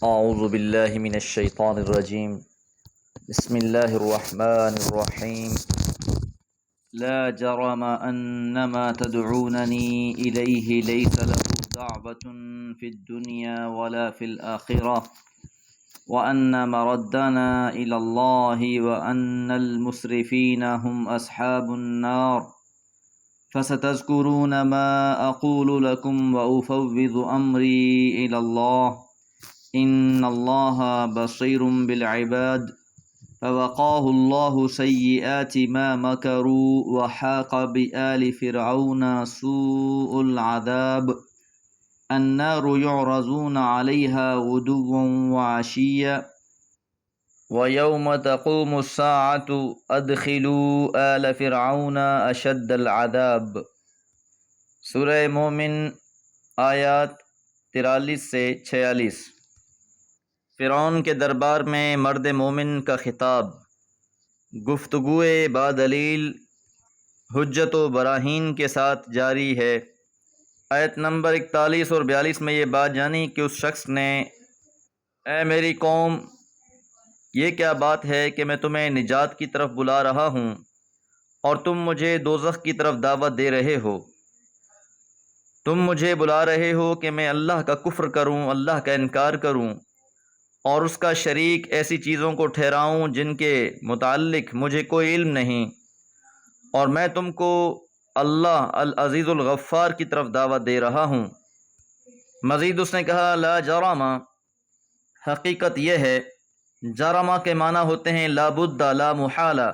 اعوذ باللہ من الشیطان الرجیم بسم اللہ الرحمن الرحیم لا جرم انما تدعوننی الیہ لیس له دعوة فی الدنیا ولا فی الآخرہ وان مردنا الی اللہ وان المسرفین هم اصحاب النار فستذکرون ما اقول لکم وافوض امری الی اللہ ان اللہ بصیر بالعباد فوقاه الله سیئات ما مکروا وحاق بآل فرعون سوء العذاب النار يعرضون عليها غدوا وعشيا ويوم تقوم الساعة ادخلوا آل فرعون اشد العذاب۔ سورہ مومن آیات 43 سے 46۔ فرعون کے دربار میں مرد مومن کا خطاب، گفتگوئے بادلیل حجت و براہین کے ساتھ جاری ہے۔ آیت نمبر 41 اور 42 میں یہ بات جانی کہ اس شخص نے، اے میری قوم، یہ کیا بات ہے کہ میں تمہیں نجات کی طرف بلا رہا ہوں اور تم مجھے دوزخ کی طرف دعوت دے رہے ہو۔ تم مجھے بلا رہے ہو کہ میں اللہ کا کفر کروں، اللہ کا انکار کروں اور اس کا شریک ایسی چیزوں کو ٹھہراؤں جن کے متعلق مجھے کوئی علم نہیں، اور میں تم کو اللہ العزیز الغفار کی طرف دعوت دے رہا ہوں۔ مزید اس نے کہا لا جرم، حقیقت یہ ہے، جرم کے معنی ہوتے ہیں لا بد، لا محالہ،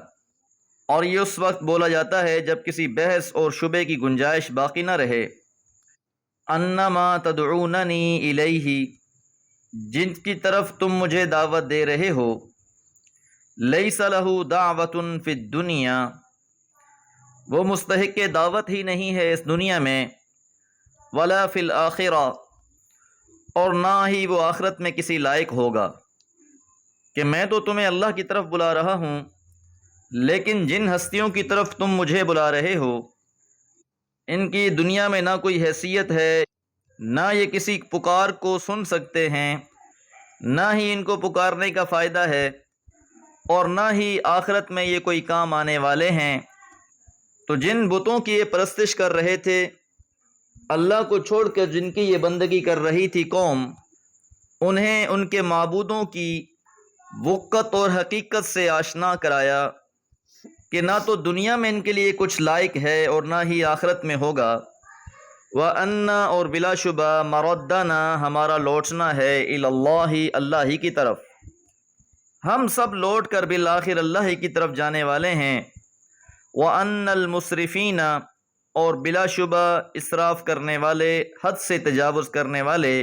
اور یہ اس وقت بولا جاتا ہے جب کسی بحث اور شبے کی گنجائش باقی نہ رہے۔ انما تدعوننی الیہ، جن کی طرف تم مجھے دعوت دے رہے ہو، لیس لہ دعوۃ فی الدنیا، وہ مستحق دعوت ہی نہیں ہے اس دنیا میں، ولا فی الآخرہ، اور نہ ہی وہ آخرت میں کسی لائق ہوگا۔ کہ میں تو تمہیں اللہ کی طرف بلا رہا ہوں، لیکن جن ہستیوں کی طرف تم مجھے بلا رہے ہو ان کی دنیا میں نہ کوئی حیثیت ہے، نہ یہ کسی پکار کو سن سکتے ہیں، نہ ہی ان کو پکارنے کا فائدہ ہے، اور نہ ہی آخرت میں یہ کوئی کام آنے والے ہیں۔ تو جن بتوں کی یہ پرستش کر رہے تھے، اللہ کو چھوڑ کر جن کی یہ بندگی کر رہی تھی قوم، انہیں ان کے معبودوں کی وقت اور حقیقت سے آشنا کرایا کہ نہ تو دنیا میں ان کے لیے کچھ لائق ہے اور نہ ہی آخرت میں ہوگا۔ وَأَنَّ، اور بلا شبہ، مَرَدَّنَا، ہمارا لوٹنا ہے، اِلَى اللَّهِ، اللہ ہی کی طرف، ہم سب لوٹ کر بالآخر اللہ ہی کی طرف جانے والے ہیں۔ وَأَنَّ الْمُسْرِفِينَ، اور بلا شبہ اسراف کرنے والے، حد سے تجاوز کرنے والے،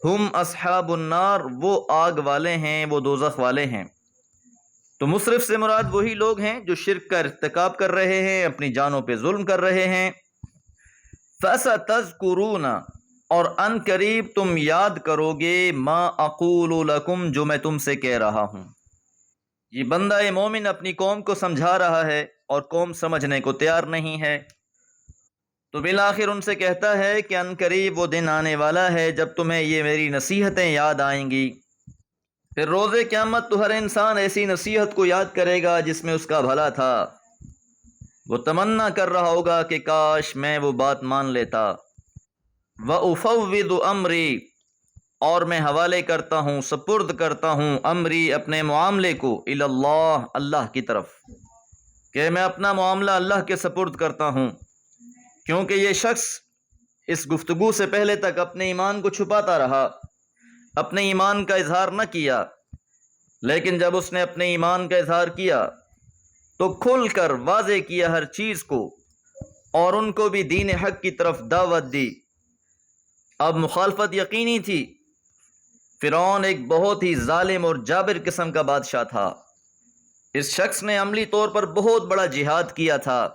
ہم اصحاب النار، وہ آگ والے ہیں، وہ دوزخ والے ہیں۔ تو مسرف سے مراد وہی لوگ ہیں جو شرک کا ارتکاب کر رہے ہیں، اپنی جانوں پہ ظلم کر رہے ہیں۔ فَسَتَذْكُرُونَ، اور ان قریب تم یاد کرو گے، ما اقول لکم، جو میں تم سے کہہ رہا ہوں۔ یہ بندہ مومن اپنی قوم کو سمجھا رہا ہے اور قوم سمجھنے کو تیار نہیں ہے، تو بالآخر ان سے کہتا ہے کہ ان قریب وہ دن آنے والا ہے جب تمہیں یہ میری نصیحتیں یاد آئیں گی۔ پھر روز قیامت تو ہر انسان ایسی نصیحت کو یاد کرے گا جس میں اس کا بھلا تھا، وہ تمنا کر رہا ہوگا کہ کاش میں وہ بات مان لیتا۔ وَأُفَوِّضُ أَمْرِي، اور میں حوالے کرتا ہوں، سپرد کرتا ہوں، امری، اپنے معاملے کو، إِلَى اللَّهِ، اللہ کی طرف، کہ میں اپنا معاملہ اللہ کے سپرد کرتا ہوں۔ کیونکہ یہ شخص اس گفتگو سے پہلے تک اپنے ایمان کو چھپاتا رہا، اپنے ایمان کا اظہار نہ کیا، لیکن جب اس نے اپنے ایمان کا اظہار کیا تو کھل کر واضح کیا ہر چیز کو، اور ان کو بھی دین حق کی طرف دعوت دی۔ اب مخالفت یقینی تھی۔ فرعون ایک بہت ہی ظالم اور جابر قسم کا بادشاہ تھا۔ اس شخص نے عملی طور پر بہت بڑا جہاد کیا تھا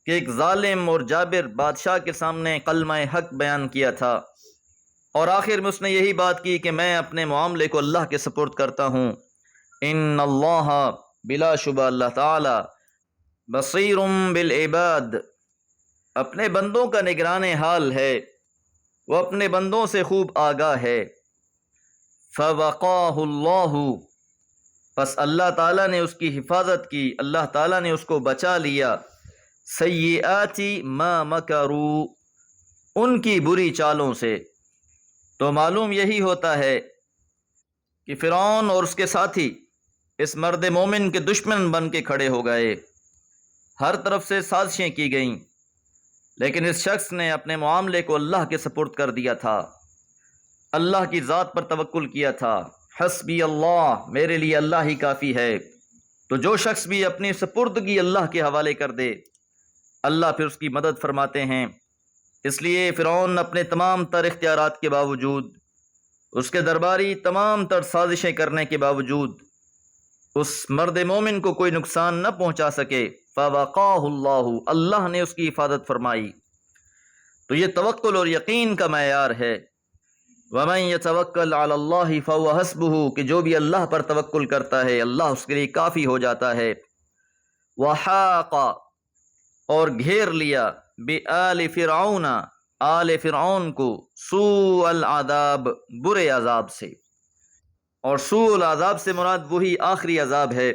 کہ ایک ظالم اور جابر بادشاہ کے سامنے کلمہ حق بیان کیا تھا، اور آخر میں اس نے یہی بات کی کہ میں اپنے معاملے کو اللہ کے سپرد کرتا ہوں۔ ان اللہ، بلا شبہ اللہ تعالی، بصیر بالعباد، اپنے بندوں کا نگران حال ہے، وہ اپنے بندوں سے خوب آگاہ ہے۔ فوقاہ اللہ، پس اللہ تعالیٰ نے اس کی حفاظت کی، اللہ تعالیٰ نے اس کو بچا لیا، سیئات ما مکروا، ان کی بری چالوں سے۔ تو معلوم یہی ہوتا ہے کہ فرعون اور اس کے ساتھی اس مرد مومن کے دشمن بن کے کھڑے ہو گئے، ہر طرف سے سازشیں کی گئیں، لیکن اس شخص نے اپنے معاملے کو اللہ کے سپرد کر دیا تھا، اللہ کی ذات پر توکل کیا تھا، حسبی اللہ، میرے لیے اللہ ہی کافی ہے۔ تو جو شخص بھی اپنی سپردگی اللہ کے حوالے کر دے، اللہ پھر اس کی مدد فرماتے ہیں۔ اس لیے فرعون اپنے تمام تر اختیارات کے باوجود، اس کے درباری تمام تر سازشیں کرنے کے باوجود، اس مرد مومن کو کوئی نقصان نہ پہنچا سکے۔ فوقاہ اللہ، اللہ نے اس کی حفاظت فرمائی۔ تو یہ توکل اور یقین کا معیار ہے۔ وَمَن يَتَوَكَّلْ عَلَى اللَّهِ فَهُوَ حَسْبُهُ، کہ جو بھی اللہ پر توکل کرتا ہے اللہ اس کے لیے کافی ہو جاتا ہے۔ وَحَاقَ، اور گھیر لیا، بِآلِ فِرْعَوْنَ، آل فرعون کو، سوء العذاب، برے عذاب سے۔ اور سوء العذاب سے مراد وہی آخری عذاب ہے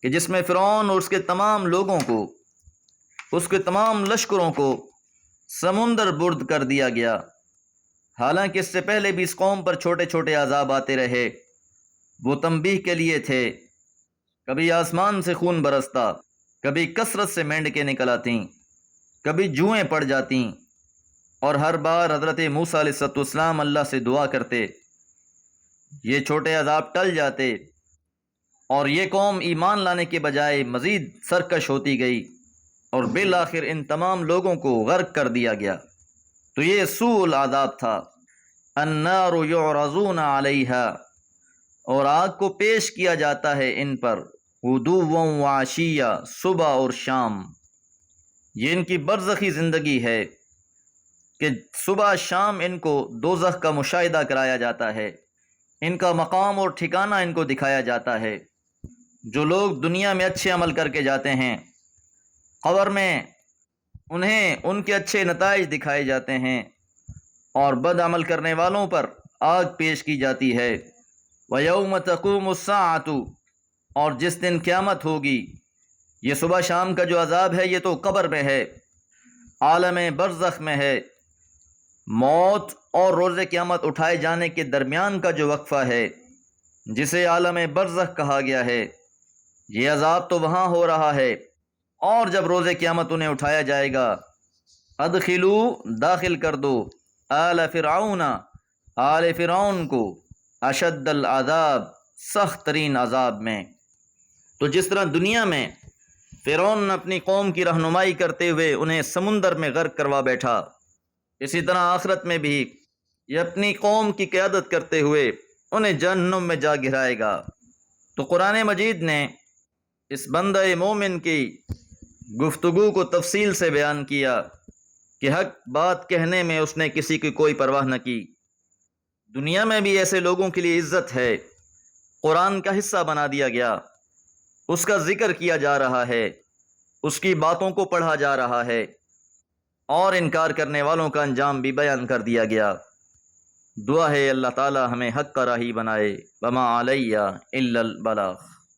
کہ جس میں فرعون اور اس کے تمام لوگوں کو، اس کے تمام لشکروں کو سمندر برد کر دیا گیا۔ حالانکہ اس سے پہلے بھی اس قوم پر چھوٹے چھوٹے عذاب آتے رہے، وہ تنبیہ کے لیے تھے۔ کبھی آسمان سے خون برستا، کبھی کثرت سے مینڈکیں نکل آتیں، کبھی جوئیں پڑ جاتیں، اور ہر بار حضرت موسیٰ علیہ السلام اللہ سے دعا کرتے، یہ چھوٹے عذاب ٹل جاتے، اور یہ قوم ایمان لانے کے بجائے مزید سرکش ہوتی گئی، اور بالآخر ان تمام لوگوں کو غرق کر دیا گیا۔ تو یہ سوء العذاب تھا۔ النار یعرضون علیہا، اور آگ کو پیش کیا جاتا ہے ان پر، غدوا وعشیا، صبح اور شام۔ یہ ان کی برزخی زندگی ہے کہ صبح شام ان کو دوزخ کا مشاہدہ کرایا جاتا ہے، ان کا مقام اور ٹھکانہ ان کو دکھایا جاتا ہے۔ جو لوگ دنیا میں اچھے عمل کر کے جاتے ہیں، قبر میں انہیں ان کے اچھے نتائج دکھائے جاتے ہیں، اور بد عمل کرنے والوں پر آگ پیش کی جاتی ہے۔ وَيَوْمَ تَقُومُ السَّاعَةُ، اور جس دن قیامت ہوگی۔ یہ صبح شام کا جو عذاب ہے یہ تو قبر میں ہے، عالم برزخ میں ہے۔ موت اور روز قیامت اٹھائے جانے کے درمیان کا جو وقفہ ہے، جسے عالم برزخ کہا گیا ہے، یہ عذاب تو وہاں ہو رہا ہے، اور جب روز قیامت انہیں اٹھایا جائے گا، ادخلو، داخل کر دو، آل فرعون، آل فرعون کو، اشد العذاب، سخت ترین عذاب میں۔ تو جس طرح دنیا میں فرعون اپنی قوم کی رہنمائی کرتے ہوئے انہیں سمندر میں غرق کروا بیٹھا، اسی طرح آخرت میں بھی یہ اپنی قوم کی قیادت کرتے ہوئے انہیں جہنم میں جا گرائے گا۔ تو قرآن مجید نے اس بندہ مومن کی گفتگو کو تفصیل سے بیان کیا کہ حق بات کہنے میں اس نے کسی کی کوئی پرواہ نہ کی۔ دنیا میں بھی ایسے لوگوں کے لیے عزت ہے، قرآن کا حصہ بنا دیا گیا، اس کا ذکر کیا جا رہا ہے، اس کی باتوں کو پڑھا جا رہا ہے، اور انکار کرنے والوں کا انجام بھی بیان کر دیا گیا۔ دعا ہے اللہ تعالی ہمیں حق کا راہی بنائے۔ وما علیہ الا البلاغ۔